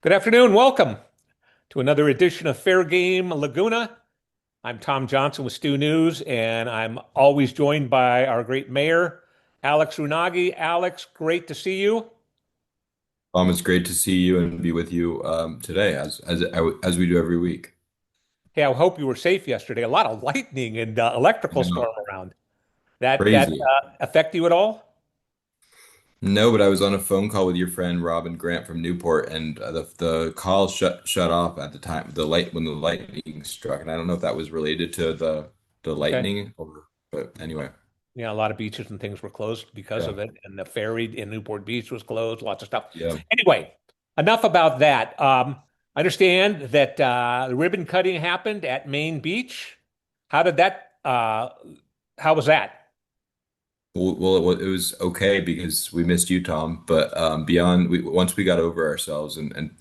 Good afternoon. Welcome to another edition of Fair Game Laguna. I'm Tom Johnson with Stu News, and I'm always joined by our great mayor, Alex Rounaghi. Alex, great to see you. It's great to see you and be with you today, as we do every week. Hey, I hope you were safe yesterday. A lot of lightning and electrical You know, storm around. That crazy. affect you at all? No, but I was on a phone call with your friend Robin Grant from Newport, and the call shut off at the time when the lightning struck, and I don't know if that was related to the Okay. lightning but anyway, Yeah, a lot of beaches and things were closed because yeah, of it, and the ferry in Newport Beach was closed. Lots of stuff. yeah. Anyway, enough about that. I understand that the ribbon cutting happened at Main Beach. How did that? How was that? It was okay because we missed you, Tom. But once we got over ourselves and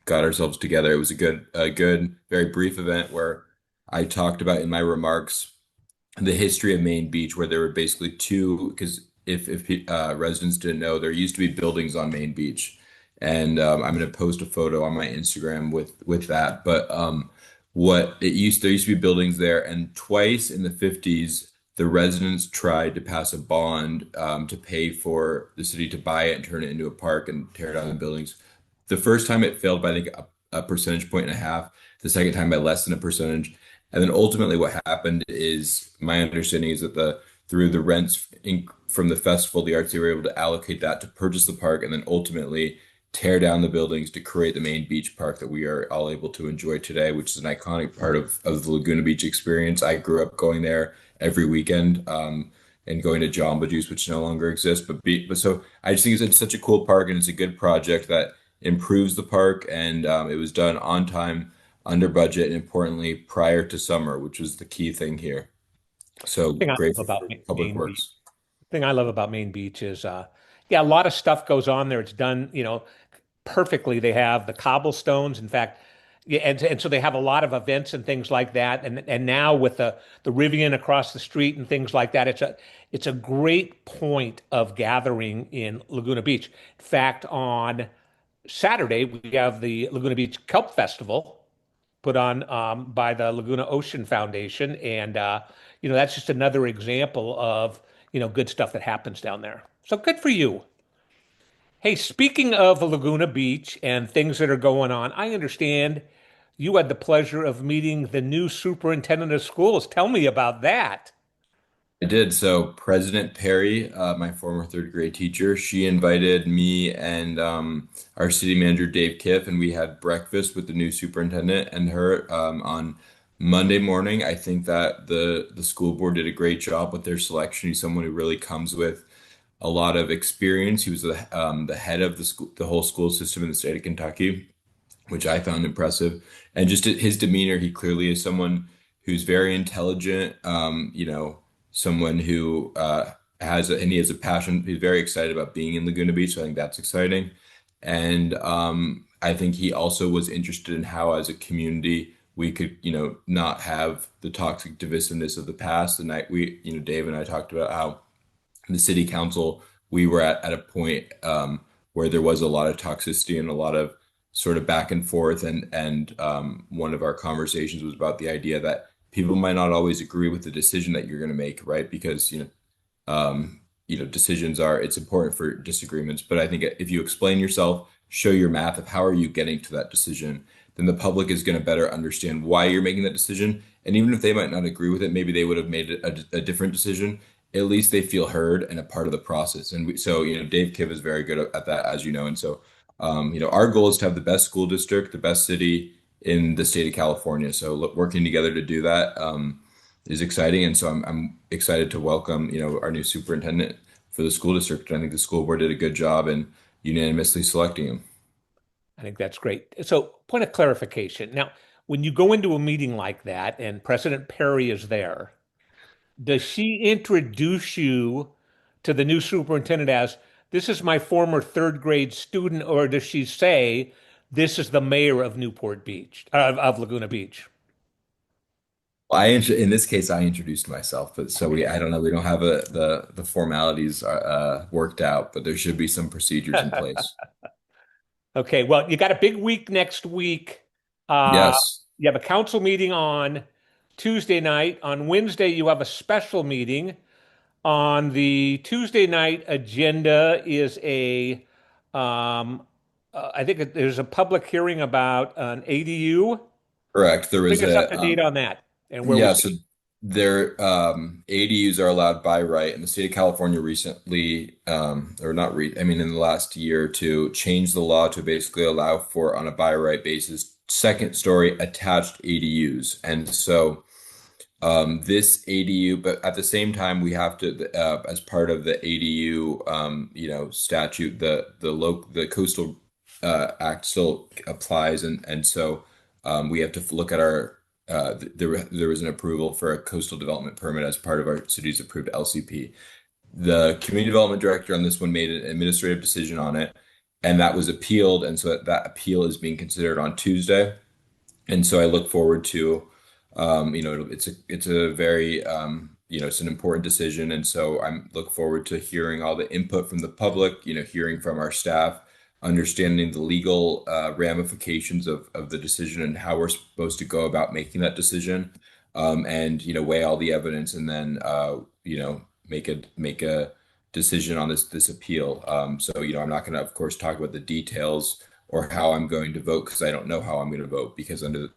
got ourselves together, it was a good, very brief event where I talked about in my remarks the history of Main Beach, where there were basically two. Because if residents didn't know, there used to be buildings on Main Beach, and I'm going to post a photo on my Instagram with that. But what it used there used to be buildings there, and twice in the 50s the residents tried to pass a bond to pay for the city to buy it and turn it into a park and tear down the buildings. The first time it failed by I think a percentage point and a half. The second time by less than a percentage. And then ultimately, what happened is my understanding is that the through the rents from the festival, the arts, they were able to allocate that to purchase the park, and then ultimately tear down the buildings to create the main beach park that we are all able to enjoy today, which is an iconic part of the Laguna Beach experience. I grew up going there every weekend, and going to Jamba Juice, which no longer exists. But so I just think it's such a cool park, and it's a good project that improves the park, and it was done on time, under budget, and importantly, prior to summer, which was the key thing here. So Thing I love grateful about for Public Main Beach. Works. Thing I love about Main Beach is, yeah, a lot of stuff goes on there. It's done, perfectly. They have the cobblestones. In fact, yeah, and so they have a lot of events and things like that. And now with the Rivian across the street and things like that, it's a great point of gathering in Laguna Beach. In fact, on Saturday we have the Laguna Beach Kelp Festival put on by the Laguna Ocean Foundation, and that's just another example of good stuff that happens down there. So good for you. Hey, speaking of Laguna Beach and things that are going on, I understand you had the pleasure of meeting the new superintendent of schools. Tell me about that. I did. So President Perry, my former third grade teacher, she invited me and our city manager Dave Kiff, and we had breakfast with the new superintendent and her on Monday morning. I think that the school board did a great job with their selection. He's someone who really comes with a lot of experience. He was the head of the whole school system in the state of Kentucky, which I found impressive. And just his demeanor, he clearly is someone who's very intelligent, someone who and he has a passion. He's very excited about being in Laguna Beach. So I think that's exciting. And I think he also was interested in how, as a community, we could, not have the toxic divisiveness of the past. The night Dave and I talked about how the city council, we were at a point where there was a lot of toxicity and a lot of sort of back and forth, and one of our conversations was about the idea that people might not always agree with the decision that you're going to make, right? Because decisions are, it's important for disagreements, but I think if you explain yourself, show your math of how are you getting to that decision, then the public is going to better understand why you're making that decision. And even if they might not agree with it, maybe they would have made a different decision. At least they feel heard and a part of the process. And so, Dave Kiv is very good at that, as you know. And so, our goal is to have the best school district, the best city in the state of California. So, working together to do that is exciting. And so, I'm excited to welcome, our new superintendent for the school district. I think the school board did a good job in unanimously selecting him. I think that's great. So, point of clarification. Now, when you go into a meeting like that and President Perry is there, does she introduce you to the new superintendent as this is my former third grade student, or does she say this is the mayor of Newport Beach, of Laguna Beach? In this case, I introduced myself, but so Okay. I don't know, we don't have the formalities worked out, but there should be some procedures in place. Okay, well, you got a big week next week. Uh, Yes, you have a council meeting on Tuesday night. On Wednesday, you have a special meeting. On the Tuesday night agenda is I think there's a public hearing about an ADU. correct. There was Bring us up a to date on that and where we yeah, so stand. their ADUs are allowed by right, and the state of California recently, or not I mean, in the last year or two, changed the law to basically allow for, on a by right basis, second story attached ADUs. And so this ADU, but at the same time, we have to, as part of the ADU, statute, the coastal act still applies, and so we have to look at our. There was an approval for a coastal development permit as part of our city's approved LCP. The community development director on this one made an administrative decision on it, and that was appealed, and so that appeal is being considered on Tuesday. And so I look forward to, it's a very, it's an important decision, and so I'm look forward to hearing all the input from the public, hearing from our staff, understanding the legal ramifications of the decision and how we're supposed to go about making that decision, and weigh all the evidence, and then make a decision on this appeal. So I'm not going to, of course, talk about the details or how I'm going to vote because I don't know how I'm going to vote because under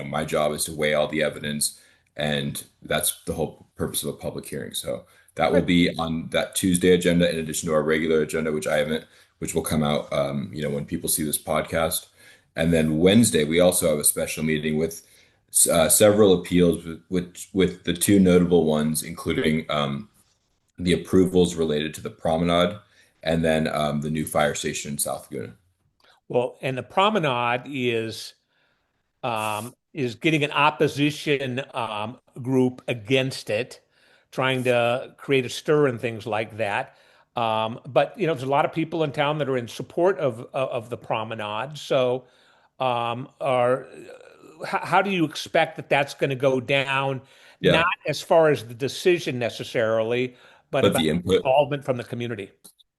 my job is to weigh all the evidence, and that's the whole purpose of a public hearing. So that will Good. be on that Tuesday agenda in addition to our regular agenda, which will come out, when people see this podcast. And then Wednesday, we also have a special meeting with several appeals, with the two notable ones, including the approvals related to the promenade and then the new fire station in South Laguna. Well, and the promenade is getting an opposition group against it, trying to create a stir and things like that. But there's a lot of people in town that are in support of the promenade. So, are how do you expect that that's going to go down? Not Yeah. as far as the decision necessarily, but But about the input. involvement from the community.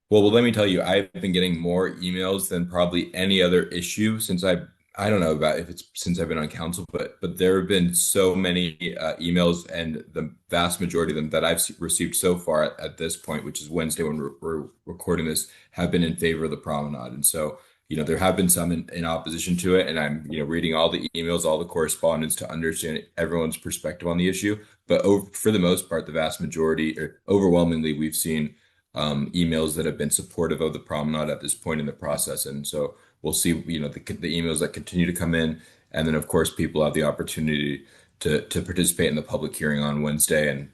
Well, let me tell you, I've been getting more emails than probably any other issue since I don't know about if it's since I've been on council, but there have been so many emails, and the vast majority of them that I've received so far at this point, which is Wednesday when we're recording this, have been in favor of the promenade. And so, there have been some in opposition to it, and I'm, reading all the emails, all the correspondence to understand everyone's perspective on the issue. But for the most part, the vast majority, or overwhelmingly, we've seen emails that have been supportive of the promenade at this point in the process. And so we'll see, the emails that continue to come in. And then, of course, people have the opportunity to participate in the public hearing on Wednesday. And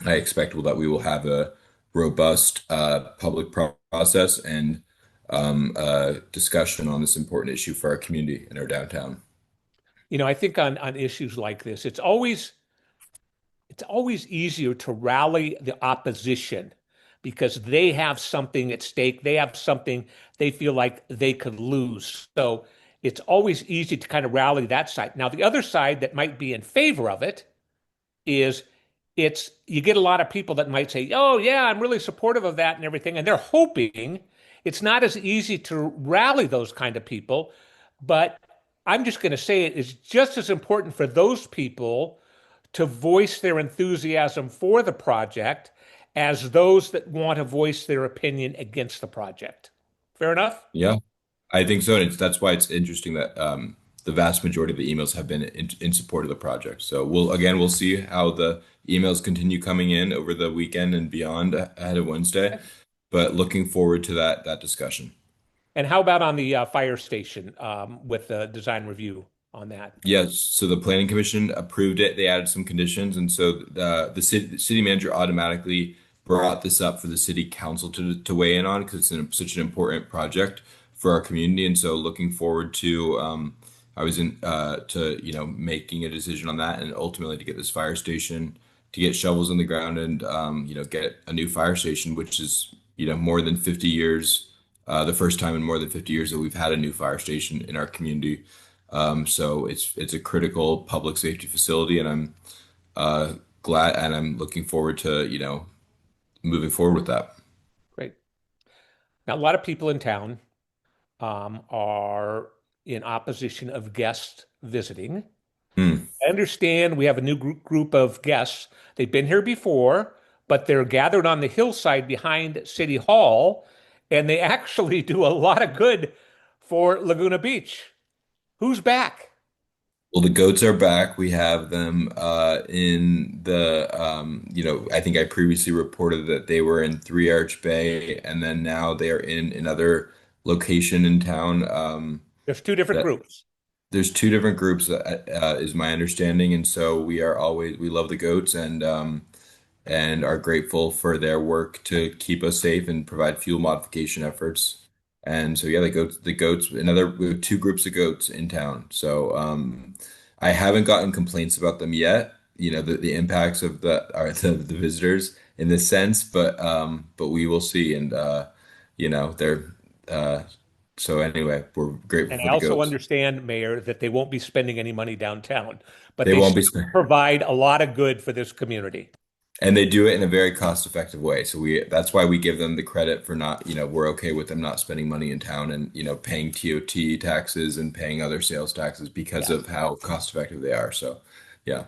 I expect that we will have a robust public process and discussion on this important issue for our community and our downtown. I think on issues like this, it's always easier to rally the opposition because they have something at stake. They have something they feel like they could lose. So it's always easy to kind of rally that side. Now, the other side that might be in favor of it is it's you get a lot of people that might say, "Oh, yeah, I'm really supportive of that and everything." And they're hoping it's not as easy to rally those kind of people. But I'm just going to say it is just as important for those people to voice their enthusiasm for the project as those that want to voice their opinion against the project. Fair enough? Yeah, I think so. And that's why it's interesting that the vast majority of the emails have been in support of the project. So we'll see how the emails continue coming in over the weekend and beyond ahead of Wednesday. But looking forward to that discussion. And how about on the fire station with the design review on that? Yes, so the planning commission approved it. They added some conditions, and so the city manager automatically brought this up for the city council to weigh in on because it's such an important project for our community. And so, looking forward to I was in to making a decision on that, and ultimately to get this fire station, to get shovels in the ground, and get a new fire station, which is more than 50 years, the first time in more than 50 years that we've had a new fire station in our community. So it's a critical public safety facility, and I'm glad, and I'm looking forward to moving forward with that. Great. Now, a lot of people in town are in opposition of guests visiting. Hmm. I understand we have a new group of guests. They've been here before, but they're gathered on the hillside behind City Hall, and they actually do a lot of good for Laguna Beach. Who's back? Well, the goats are back. We have them in I think I previously reported that they were in Three Arch Bay, and then now they are in another location in town. There's two different That groups. there's two different groups, is my understanding, and so we love the goats and are grateful for their work to keep us safe and provide fuel modification efforts. And so yeah, we have two groups of goats in town. So I haven't gotten complaints about them yet, the impacts of the visitors in this sense, but we will see. And they're uh so anyway, we're grateful And for I the also goats. understand, Mayor, that they won't be spending any money downtown, but They they won't be still spent. provide a lot of good for this community. And they do it in a very cost-effective way. So that's why we give them the credit for not, we're okay with them not spending money in town and, paying TOT taxes and paying other sales taxes because Yes. of how cost-effective they are. So, yeah.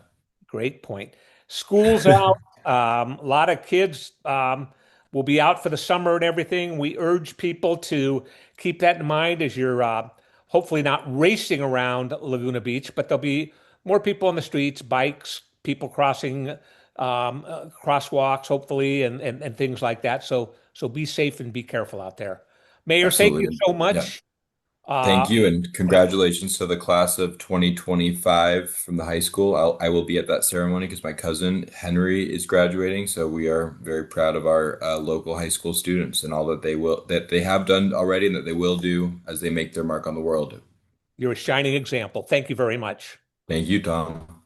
Great point. School's out. A lot of kids will be out for the summer and everything. We urge people to keep that in mind as you're hopefully not racing around Laguna Beach, but there'll be more people on the streets, bikes, people crossing crosswalks, hopefully, and things like that. So be safe and be careful out there. Mayor, thank you Absolutely. so Yeah. much. Uh, Thank you, and congratulations to the class of 2025 from the high school. I will be at that ceremony because my cousin Henry is graduating. So we are very proud of our local high school students and all that they have done already and that they will do as they make their mark on the world. you're a shining example. Thank you very much. Thank you, Tom.